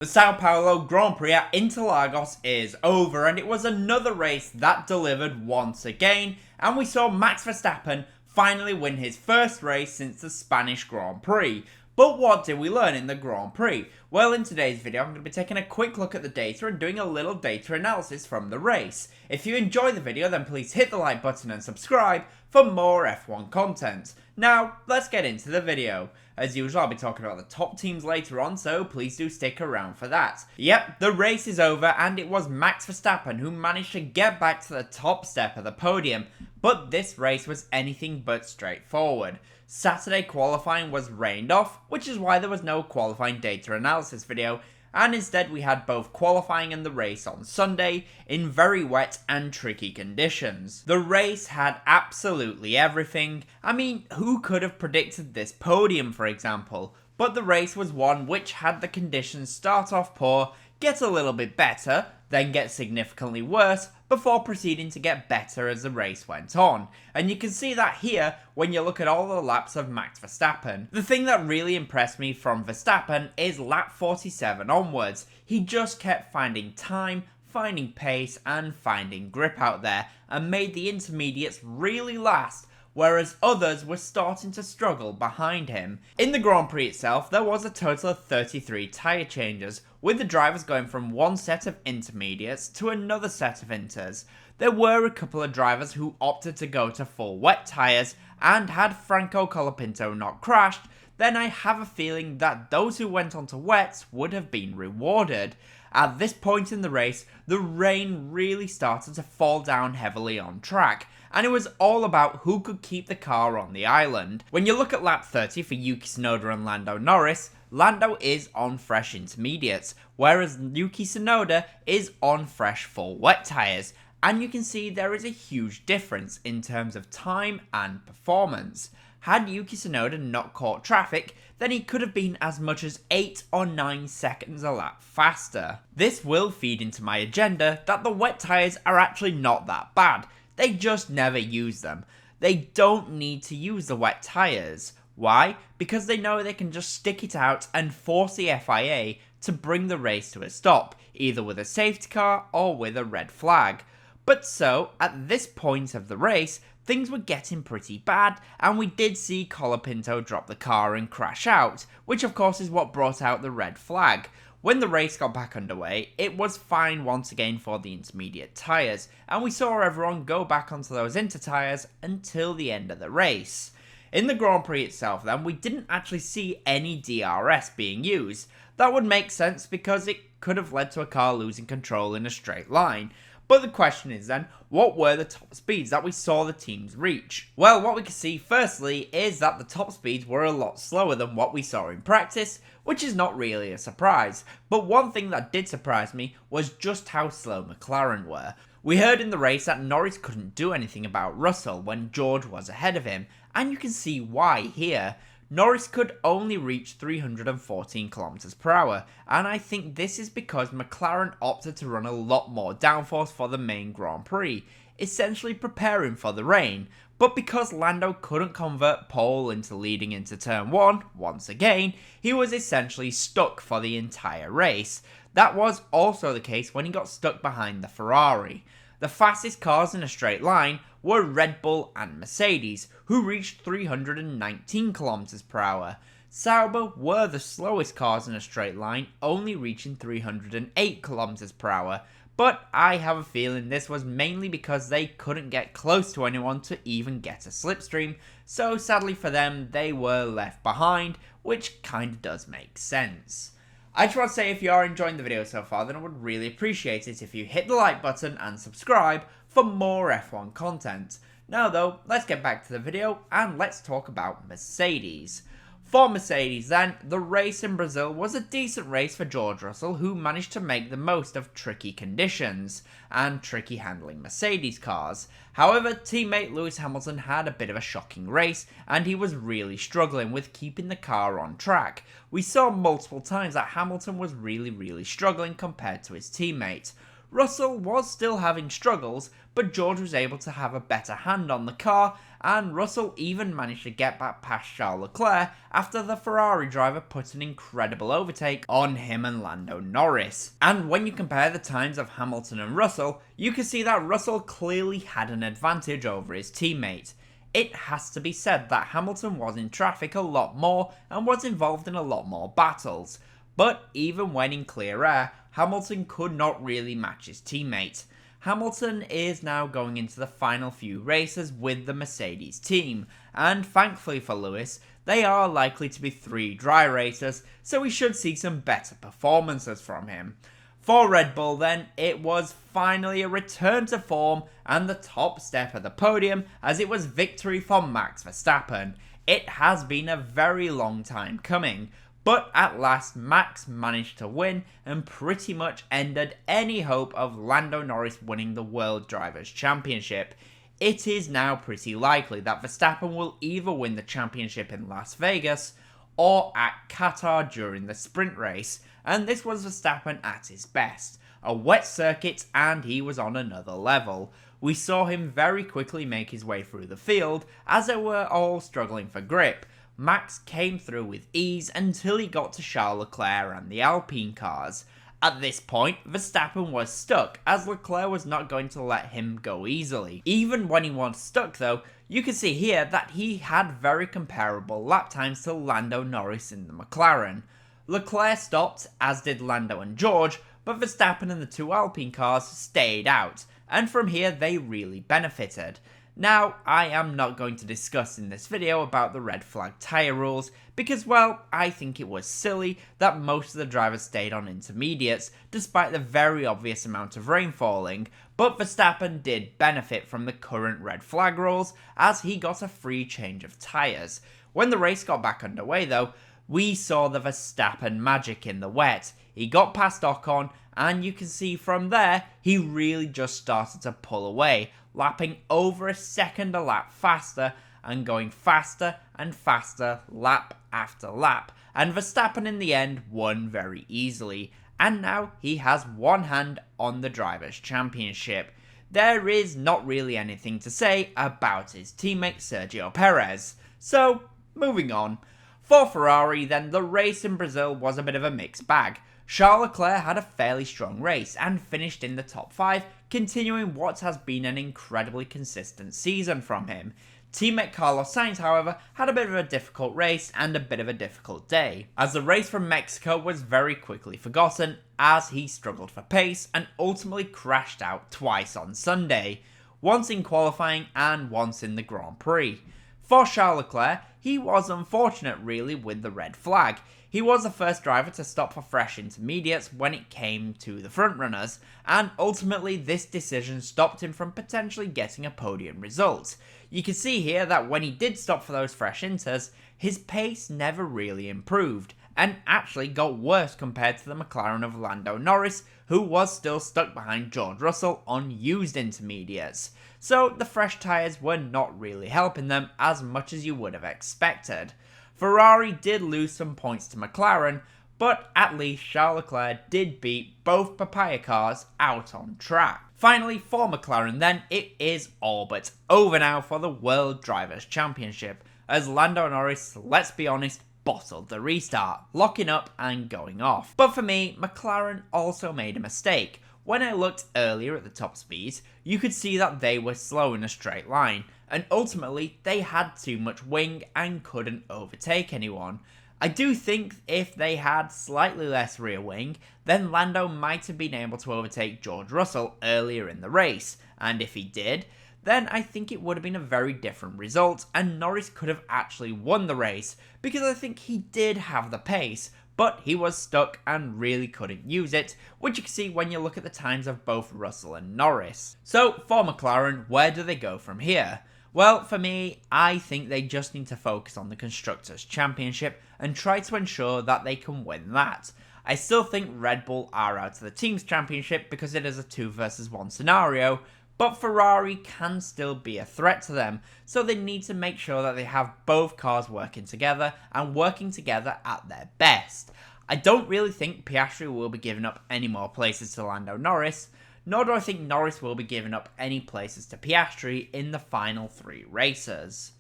The Sao Paulo Grand Prix at Interlagos is over, and it was another race that delivered once again, and we saw Max Verstappen finally win his first race since the Spanish Grand Prix. But what did we learn in the Grand Prix? Well, in today's video, I'm going to be taking a quick look at the data and doing a little data analysis from the race. If you enjoy the video, then please hit the like button and subscribe for more F1 content. Now, let's get into the video. As usual, I'll be talking about the top teams later on, so please do stick around for that. Yep, the race is over, and it was Max Verstappen who managed to get back to the top step of the podium, but this race was anything but straightforward. Saturday qualifying was rained off, which is why there was no qualifying data analysis video, and instead we had both qualifying and the race on Sunday in very wet and tricky conditions. The race had absolutely everything. I mean, who could have predicted this podium, for example? But the race was one which had the conditions start off poor, get a little bit better, then get significantly worse, before proceeding to get better as the race went on. And you can see that here when you look at all the laps of Max Verstappen. The thing that really impressed me from Verstappen is lap 47 onwards. He just kept finding time, finding pace, and finding grip out there, and made the intermediates really last, whereas others were starting to struggle behind him. In the Grand Prix itself, there was a total of 33 tyre changes, with the drivers going from one set of intermediates to another set of inters. There were a couple of drivers who opted to go to full wet tyres, and had Franco Colapinto not crashed, then I have a feeling that those who went onto wets would have been rewarded. At this point in the race, the rain really started to fall down heavily on track, and it was all about who could keep the car on the island. When you look at lap 30 for Yuki Tsunoda and Lando Norris, Lando is on fresh intermediates, whereas Yuki Tsunoda is on fresh full wet tyres, and you can see there is a huge difference in terms of time and performance. Had Yuki Tsunoda not caught traffic, then he could have been as much as 8 or 9 seconds a lap faster. This will feed into my agenda that the wet tyres are actually not that bad. They just never use them. They don't need to use the wet tyres. Why? Because they know they can just stick it out and force the FIA to bring the race to a stop, either with a safety car or with a red flag. But so, at this point of the race, things were getting pretty bad, and we did see Colapinto drop the car and crash out, which of course is what brought out the red flag. When the race got back underway, it was fine once again for the intermediate tyres, and we saw everyone go back onto those inter tyres until the end of the race. In the Grand Prix itself then, we didn't actually see any DRS being used. That would make sense because it could have led to a car losing control in a straight line. But the question is then, what were the top speeds that we saw the teams reach? Well, what we can see firstly is that the top speeds were a lot slower than what we saw in practice, which is not really a surprise. But one thing that did surprise me was just how slow McLaren were. We heard in the race that Norris couldn't do anything about Russell when George was ahead of him, and you can see why here. Norris could only reach 314 km/h, and I think this is because McLaren opted to run a lot more downforce for the main Grand Prix, essentially preparing for the rain. But because Lando couldn't convert pole into leading into turn 1, once again, he was essentially stuck for the entire race. That was also the case when he got stuck behind the Ferrari. The fastest cars in a straight line were Red Bull and Mercedes, who reached 319 km/h. Sauber were the slowest cars in a straight line, only reaching 308 km/h, but I have a feeling this was mainly because they couldn't get close to anyone to even get a slipstream, so sadly for them, they were left behind, which kinda does make sense. I just want to say if you are enjoying the video so far, then I would really appreciate it if you hit the like button and subscribe for more F1 content. Now though, let's get back to the video and let's talk about Mercedes. For Mercedes then, the race in Brazil was a decent race for George Russell, who managed to make the most of tricky conditions and tricky handling Mercedes cars. However, teammate Lewis Hamilton had a bit of a shocking race, and he was really struggling with keeping the car on track. We saw multiple times that Hamilton was really struggling compared to his teammate. Russell was still having struggles, but George was able to have a better hand on the car, and Russell even managed to get back past Charles Leclerc after the Ferrari driver put an incredible overtake on him and Lando Norris. And when you compare the times of Hamilton and Russell, you can see that Russell clearly had an advantage over his teammate. It has to be said that Hamilton was in traffic a lot more and was involved in a lot more battles, but even when in clear air, Hamilton could not really match his teammate. Hamilton is now going into the final few races with the Mercedes team, and thankfully for Lewis, they are likely to be 3 dry races, so we should see some better performances from him. For Red Bull then, it was finally a return to form and the top step of the podium, as it was victory for Max Verstappen. It has been a very long time coming, but at last Max managed to win and pretty much ended any hope of Lando Norris winning the World Drivers' Championship. It is now pretty likely that Verstappen will either win the championship in Las Vegas or at Qatar during the sprint race, and this was Verstappen at his best. A wet circuit and he was on another level. We saw him very quickly make his way through the field as they were all struggling for grip. Max came through with ease until he got to Charles Leclerc and the Alpine cars. At this point, Verstappen was stuck, as Leclerc was not going to let him go easily. Even when he was stuck though, you can see here that he had very comparable lap times to Lando Norris in the McLaren. Leclerc stopped, as did Lando and George, but Verstappen and the 2 Alpine cars stayed out, and from here they really benefited. Now, I am not going to discuss in this video about the red flag tyre rules, because well, I think it was silly that most of the drivers stayed on intermediates, despite the very obvious amount of rain falling, but Verstappen did benefit from the current red flag rules, as he got a free change of tyres. When the race got back underway though, we saw the Verstappen magic in the wet. He got past Ocon, and you can see from there, he really just started to pull away, lapping over a second a lap faster, and going faster and faster lap after lap, and Verstappen in the end won very easily, and now he has one hand on the Drivers' Championship. There is not really anything to say about his teammate Sergio Perez. So, moving on. For Ferrari then, the race in Brazil was a bit of a mixed bag. Charles Leclerc had a fairly strong race and finished in the top 5, continuing what has been an incredibly consistent season from him. Teammate Carlos Sainz, however, had a bit of a difficult race and a bit of a difficult day, as the race from Mexico was very quickly forgotten as he struggled for pace and ultimately crashed out twice on Sunday, once in qualifying and once in the Grand Prix. For Charles Leclerc, he was unfortunate really with the red flag. He was the first driver to stop for fresh intermediates when it came to the frontrunners, and ultimately this decision stopped him from potentially getting a podium result. You can see here that when he did stop for those fresh inters, his pace never really improved, and actually got worse compared to the McLaren of Lando Norris, who was still stuck behind George Russell on used intermediates. So the fresh tyres were not really helping them as much as you would have expected. Ferrari did lose some points to McLaren, but at least Charles Leclerc did beat both papaya cars out on track. Finally, for McLaren then, it is all but over now for the World Drivers' Championship, as Lando Norris, let's be honest, bottled the restart, locking up and going off. But for me, McLaren also made a mistake. When I looked earlier at the top speeds, you could see that they were slow in a straight line, and ultimately they had too much wing and couldn't overtake anyone. I do think if they had slightly less rear wing, then Lando might have been able to overtake George Russell earlier in the race, and if he did, then I think it would have been a very different result, and Norris could have actually won the race, because I think he did have the pace, but he was stuck and really couldn't use it, which you can see when you look at the times of both Russell and Norris. So for McLaren, where do they go from here? Well, for me, I think they just need to focus on the Constructors' Championship and try to ensure that they can win that. I still think Red Bull are out of the Teams' Championship because it is a 2 versus 1 scenario, but Ferrari can still be a threat to them, so they need to make sure that they have both cars working together and working together at their best. I don't really think Piastri will be giving up any more places to Lando Norris. nor do I think Norris will be giving up any places to Piastri in the final 3 races.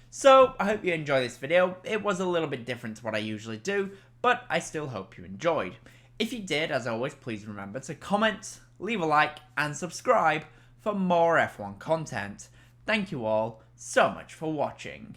So, I hope you enjoyed this video. It was a little bit different to what I usually do, but I still hope you enjoyed. If you did, as always, please remember to comment, leave a like, and subscribe for more F1 content. Thank you all so much for watching.